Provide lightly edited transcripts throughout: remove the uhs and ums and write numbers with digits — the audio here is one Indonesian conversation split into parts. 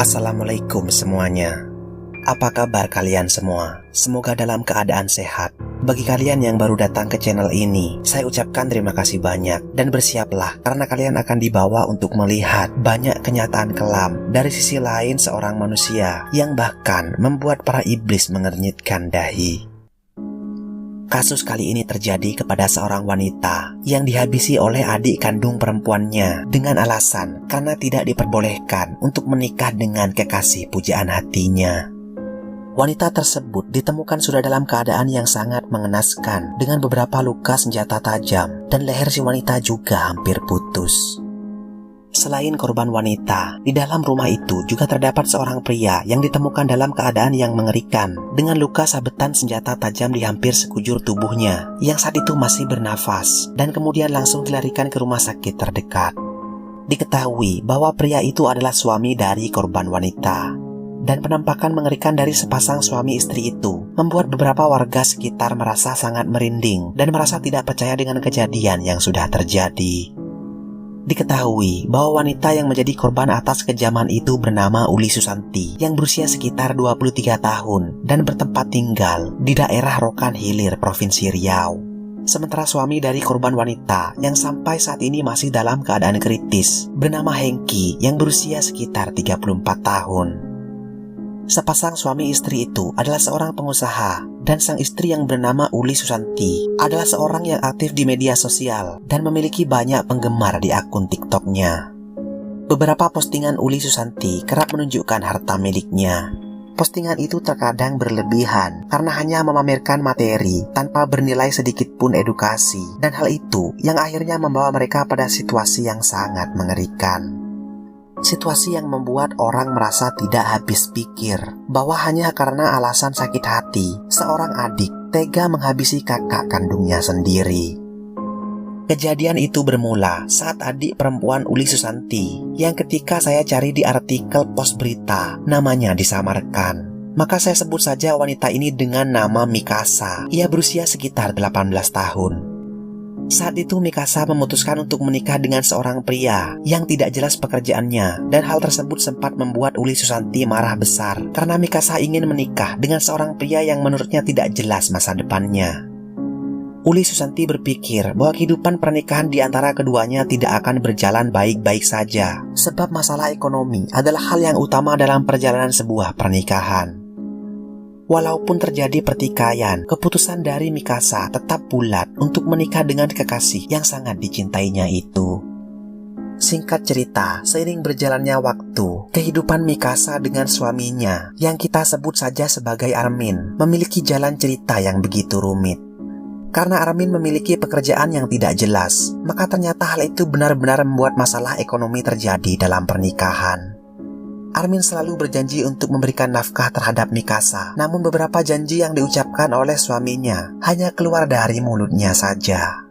Assalamualaikum semuanya. Apa kabar kalian semua? Semoga dalam keadaan sehat. Bagi kalian yang baru datang ke channel ini, saya ucapkan terima kasih banyak dan bersiaplah karena kalian akan dibawa untuk melihat banyak kenyataan kelam dari sisi lain seorang manusia yang bahkan membuat para iblis mengernyitkan dahi. Kasus kali ini terjadi kepada seorang wanita yang dihabisi oleh adik kandung perempuannya dengan alasan karena tidak diperbolehkan untuk menikah dengan kekasih pujaan hatinya. Wanita tersebut ditemukan sudah dalam keadaan yang sangat mengenaskan dengan beberapa luka senjata tajam dan leher si wanita juga hampir putus. Selain korban wanita, di dalam rumah itu juga terdapat seorang pria yang ditemukan dalam keadaan yang mengerikan dengan luka sabetan senjata tajam di hampir sekujur tubuhnya yang saat itu masih bernafas dan kemudian langsung dilarikan ke rumah sakit terdekat. Diketahui bahwa pria itu adalah suami dari korban wanita. Dan penampakan mengerikan dari sepasang suami istri itu membuat beberapa warga sekitar merasa sangat merinding dan merasa tidak percaya dengan kejadian yang sudah terjadi. Diketahui bahwa wanita yang menjadi korban atas kejaman itu bernama Uli Susanti yang berusia sekitar 23 tahun dan bertempat tinggal di daerah Rokan Hilir, Provinsi Riau. Sementara suami dari korban wanita yang sampai saat ini masih dalam keadaan kritis bernama Hengki yang berusia sekitar 34 tahun. Sepasang suami istri itu adalah seorang pengusaha dan sang istri yang bernama Uli Susanti adalah seorang yang aktif di media sosial dan memiliki banyak penggemar di akun TikToknya. Beberapa postingan Uli Susanti kerap menunjukkan harta miliknya. Postingan itu terkadang berlebihan karena hanya memamerkan materi tanpa bernilai sedikit pun edukasi, dan hal itu yang akhirnya membawa mereka pada situasi yang sangat mengerikan. Situasi yang membuat orang merasa tidak habis pikir bahwa hanya karena alasan sakit hati, seorang adik tega menghabisi kakak kandungnya sendiri. Kejadian itu bermula saat adik perempuan Uli Susanti yang ketika saya cari di artikel pos berita namanya disamarkan. Maka saya sebut saja wanita ini dengan nama Mikasa. Ia berusia sekitar 18 tahun. Saat itu Mikasa memutuskan untuk menikah dengan seorang pria yang tidak jelas pekerjaannya, dan hal tersebut sempat membuat Uli Susanti marah besar karena Mikasa ingin menikah dengan seorang pria yang menurutnya tidak jelas masa depannya. Uli Susanti berpikir bahwa kehidupan pernikahan di antara keduanya tidak akan berjalan baik-baik saja, sebab masalah ekonomi adalah hal yang utama dalam perjalanan sebuah pernikahan. Walaupun terjadi pertikaian, keputusan dari Mikasa tetap bulat untuk menikah dengan kekasih yang sangat dicintainya itu. Singkat cerita, seiring berjalannya waktu, kehidupan Mikasa dengan suaminya, yang kita sebut saja sebagai Armin, memiliki jalan cerita yang begitu rumit. Karena Armin memiliki pekerjaan yang tidak jelas, maka ternyata hal itu benar-benar membuat masalah ekonomi terjadi dalam pernikahan. Armin selalu berjanji untuk memberikan nafkah terhadap Mikasa, namun beberapa janji yang diucapkan oleh suaminya hanya keluar dari mulutnya saja.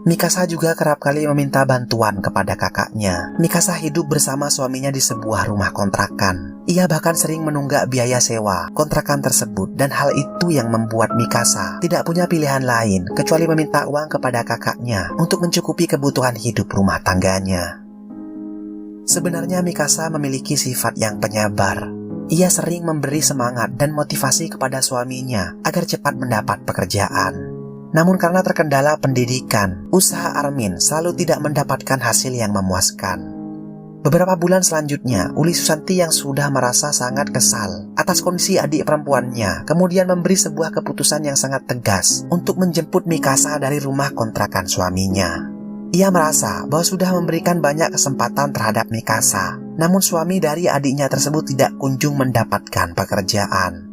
Mikasa juga kerap kali meminta bantuan kepada kakaknya. Mikasa hidup bersama suaminya di sebuah rumah kontrakan. Ia bahkan sering menunggak biaya sewa kontrakan tersebut, dan hal itu yang membuat Mikasa tidak punya pilihan lain kecuali meminta uang kepada kakaknya untuk mencukupi kebutuhan hidup rumah tangganya. Sebenarnya Mikasa memiliki sifat yang penyabar. Ia sering memberi semangat dan motivasi kepada suaminya agar cepat mendapat pekerjaan. Namun karena terkendala pendidikan, usaha Armin selalu tidak mendapatkan hasil yang memuaskan. Beberapa bulan selanjutnya, Uli Susanti yang sudah merasa sangat kesal atas kondisi adik perempuannya kemudian memberi sebuah keputusan yang sangat tegas untuk menjemput Mikasa dari rumah kontrakan suaminya. Ia merasa bahwa sudah memberikan banyak kesempatan terhadap Mikasa, namun suami dari adiknya tersebut tidak kunjung mendapatkan pekerjaan.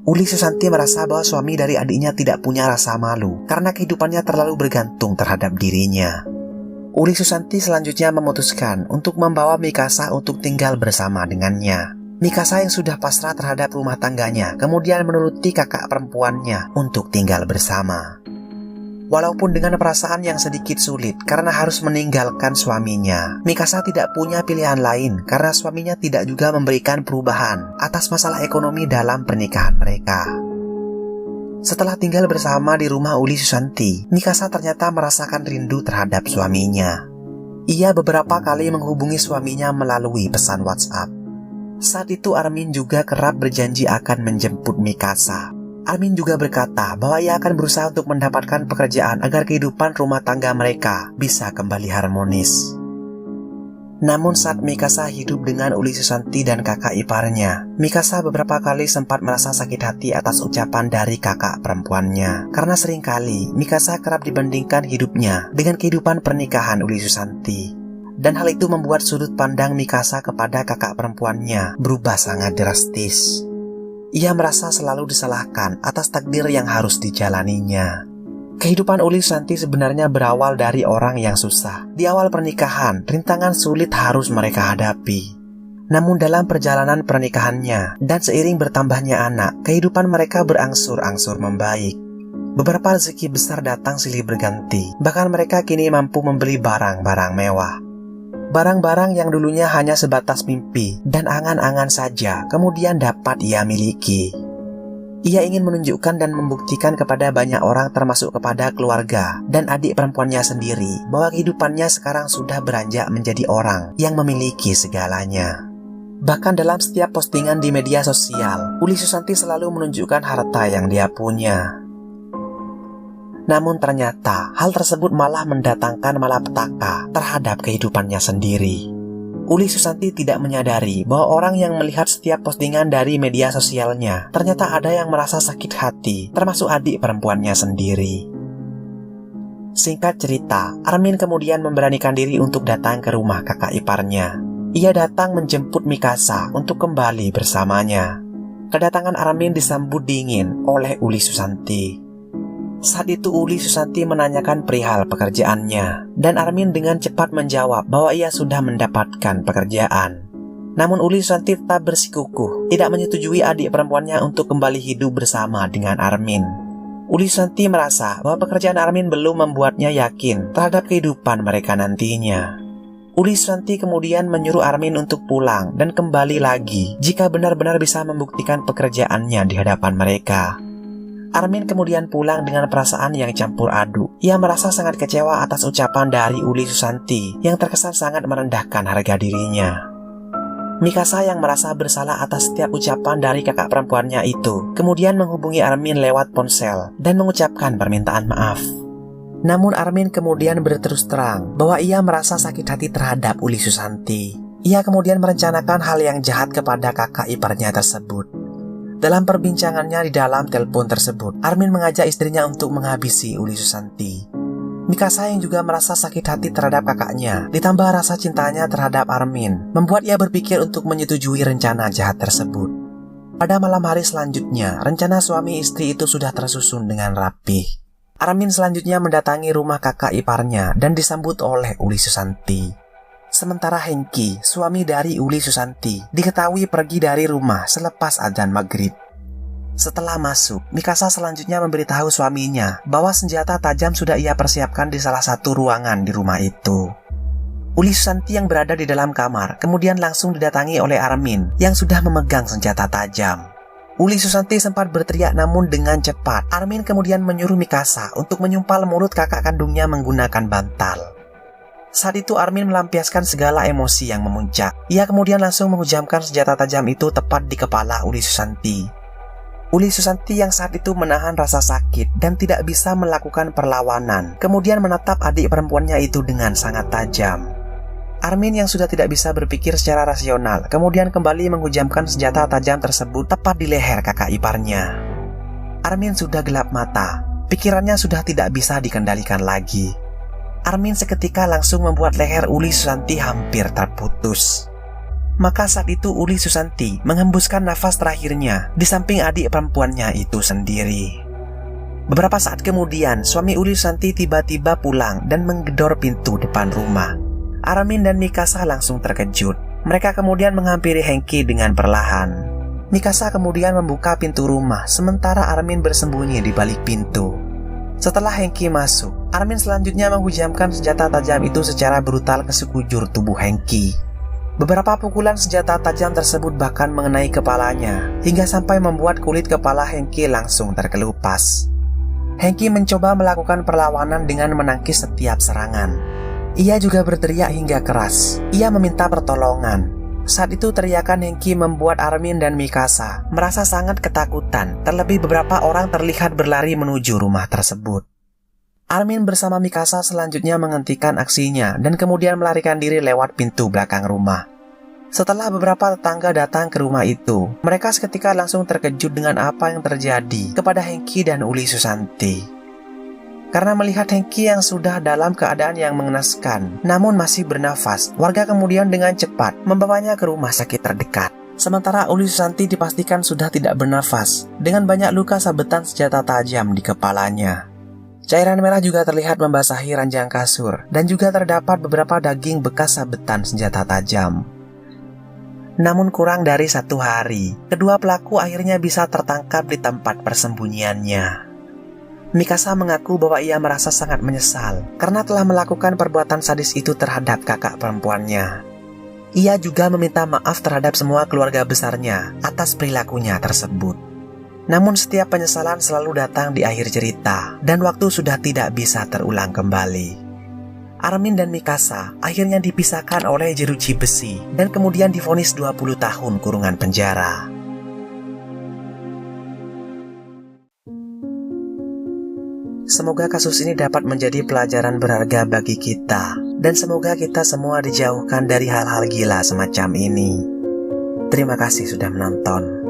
Uli Susanti merasa bahwa suami dari adiknya tidak punya rasa malu karena kehidupannya terlalu bergantung terhadap dirinya. Uli Susanti selanjutnya memutuskan untuk membawa Mikasa untuk tinggal bersama dengannya. Mikasa yang sudah pasrah terhadap rumah tangganya kemudian menuruti kakak perempuannya untuk tinggal bersama. Walaupun dengan perasaan yang sedikit sulit karena harus meninggalkan suaminya, Mikasa tidak punya pilihan lain karena suaminya tidak juga memberikan perubahan atas masalah ekonomi dalam pernikahan mereka. Setelah tinggal bersama di rumah Uli Susanti, Mikasa ternyata merasakan rindu terhadap suaminya. Ia beberapa kali menghubungi suaminya melalui pesan WhatsApp. Saat itu Armin juga kerap berjanji akan menjemput Mikasa. Armin juga berkata bahwa ia akan berusaha untuk mendapatkan pekerjaan agar kehidupan rumah tangga mereka bisa kembali harmonis. Namun saat Mikasa hidup dengan Uli Susanti dan kakak iparnya, Mikasa beberapa kali sempat merasa sakit hati atas ucapan dari kakak perempuannya. Karena seringkali Mikasa kerap dibandingkan hidupnya dengan kehidupan pernikahan Uli Susanti. Dan hal itu membuat sudut pandang Mikasa kepada kakak perempuannya berubah sangat drastis. Ia merasa selalu disalahkan atas takdir yang harus dijalaninya. Kehidupan Uli Susanti sebenarnya berawal dari orang yang susah. Di awal pernikahan, rintangan sulit harus mereka hadapi. Namun dalam perjalanan pernikahannya dan seiring bertambahnya anak, kehidupan mereka berangsur-angsur membaik. Beberapa rezeki besar datang silih berganti. Bahkan mereka kini mampu membeli barang-barang mewah. Barang-barang yang dulunya hanya sebatas mimpi dan angan-angan saja, kemudian dapat ia miliki. Ia ingin menunjukkan dan membuktikan kepada banyak orang termasuk kepada keluarga dan adik perempuannya sendiri bahwa kehidupannya sekarang sudah beranjak menjadi orang yang memiliki segalanya. Bahkan dalam setiap postingan di media sosial, Uli Susanti selalu menunjukkan harta yang dia punya. Namun ternyata hal tersebut malah mendatangkan malapetaka terhadap kehidupannya sendiri. Uli Susanti tidak menyadari bahwa orang yang melihat setiap postingan dari media sosialnya ternyata ada yang merasa sakit hati, termasuk adik perempuannya sendiri. Singkat cerita, Armin kemudian memberanikan diri untuk datang ke rumah kakak iparnya. Ia datang menjemput Mikasa untuk kembali bersamanya. Kedatangan Armin disambut dingin oleh Uli Susanti. Saat itu Uli Susanti menanyakan perihal pekerjaannya, dan Armin dengan cepat menjawab bahwa ia sudah mendapatkan pekerjaan. Namun Uli Susanti tetap bersikukuh, tidak menyetujui adik perempuannya untuk kembali hidup bersama dengan Armin. Uli Susanti merasa bahwa pekerjaan Armin belum membuatnya yakin terhadap kehidupan mereka nantinya. Uli Susanti kemudian menyuruh Armin untuk pulang dan kembali lagi jika benar-benar bisa membuktikan pekerjaannya di hadapan mereka. Armin kemudian pulang dengan perasaan yang campur aduk. Ia merasa sangat kecewa atas ucapan dari Uli Susanti yang terkesan sangat merendahkan harga dirinya. Mikasa yang merasa bersalah atas setiap ucapan dari kakak perempuannya itu kemudian menghubungi Armin lewat ponsel dan mengucapkan permintaan maaf. Namun Armin kemudian berterus terang bahwa ia merasa sakit hati terhadap Uli Susanti. Ia kemudian merencanakan hal yang jahat kepada kakak iparnya tersebut. Dalam perbincangannya di dalam telepon tersebut, Armin mengajak istrinya untuk menghabisi Uli Susanti. Mikasa yang juga merasa sakit hati terhadap kakaknya, ditambah rasa cintanya terhadap Armin, membuat ia berpikir untuk menyetujui rencana jahat tersebut. Pada malam hari selanjutnya, rencana suami istri itu sudah tersusun dengan rapi. Armin selanjutnya mendatangi rumah kakak iparnya dan disambut oleh Uli Susanti. Sementara Hengki, suami dari Uli Susanti, diketahui pergi dari rumah selepas adzan maghrib. Setelah masuk, Mikasa selanjutnya memberitahu suaminya bahwa senjata tajam sudah ia persiapkan di salah satu ruangan di rumah itu. Uli Susanti yang berada di dalam kamar kemudian langsung didatangi oleh Armin yang sudah memegang senjata tajam. Uli Susanti sempat berteriak namun dengan cepat Armin kemudian menyuruh Mikasa untuk menyumpal mulut kakak kandungnya menggunakan bantal. Saat itu Armin melampiaskan segala emosi yang memuncak. Ia kemudian langsung menghujamkan senjata tajam itu tepat di kepala Uli Susanti. Uli Susanti yang saat itu menahan rasa sakit dan tidak bisa melakukan perlawanan, kemudian menatap adik perempuannya itu dengan sangat tajam. Armin yang sudah tidak bisa berpikir secara rasional, kemudian kembali menghujamkan senjata tajam tersebut tepat di leher kakak iparnya. Armin sudah gelap mata, pikirannya sudah tidak bisa dikendalikan lagi. Armin seketika langsung membuat leher Uli Susanti hampir terputus. Maka saat itu Uli Susanti menghembuskan nafas terakhirnya di samping adik perempuannya itu sendiri. Beberapa saat kemudian, suami Uli Susanti tiba-tiba pulang dan menggedor pintu depan rumah. Armin dan Mikasa langsung terkejut. Mereka kemudian menghampiri Hengki dengan perlahan. Mikasa kemudian membuka pintu rumah, sementara Armin bersembunyi di balik pintu. Setelah Hengki masuk, Armin selanjutnya menghujamkan senjata tajam itu secara brutal ke sekujur tubuh Hengki. Beberapa pukulan senjata tajam tersebut bahkan mengenai kepalanya, hingga sampai membuat kulit kepala Hengki langsung terkelupas. Hengki mencoba melakukan perlawanan dengan menangkis setiap serangan. Ia juga berteriak hingga keras. Ia meminta pertolongan. Saat itu teriakan Hengki membuat Armin dan Mikasa merasa sangat ketakutan. Terlebih beberapa orang terlihat berlari menuju rumah tersebut. Armin bersama Mikasa selanjutnya menghentikan aksinya dan kemudian melarikan diri lewat pintu belakang rumah. Setelah beberapa tetangga datang ke rumah itu, mereka seketika langsung terkejut dengan apa yang terjadi kepada Hengki dan Uli Susanti. Karena melihat Hengki yang sudah dalam keadaan yang mengenaskan, namun masih bernafas, warga kemudian dengan cepat membawanya ke rumah sakit terdekat. Sementara Uli Susanti dipastikan sudah tidak bernafas, dengan banyak luka sabetan senjata tajam di kepalanya. Cairan merah juga terlihat membasahi ranjang kasur, dan juga terdapat beberapa daging bekas sabetan senjata tajam. Namun kurang dari 1 hari, kedua pelaku akhirnya bisa tertangkap di tempat persembunyiannya. Mikasa mengaku bahwa ia merasa sangat menyesal karena telah melakukan perbuatan sadis itu terhadap kakak perempuannya. Ia juga meminta maaf terhadap semua keluarga besarnya atas perilakunya tersebut. Namun setiap penyesalan selalu datang di akhir cerita dan waktu sudah tidak bisa terulang kembali. Armin dan Mikasa akhirnya dipisahkan oleh jeruji besi dan kemudian divonis 20 tahun kurungan penjara. Semoga kasus ini dapat menjadi pelajaran berharga bagi kita, dan semoga kita semua dijauhkan dari hal-hal gila semacam ini. Terima kasih sudah menonton.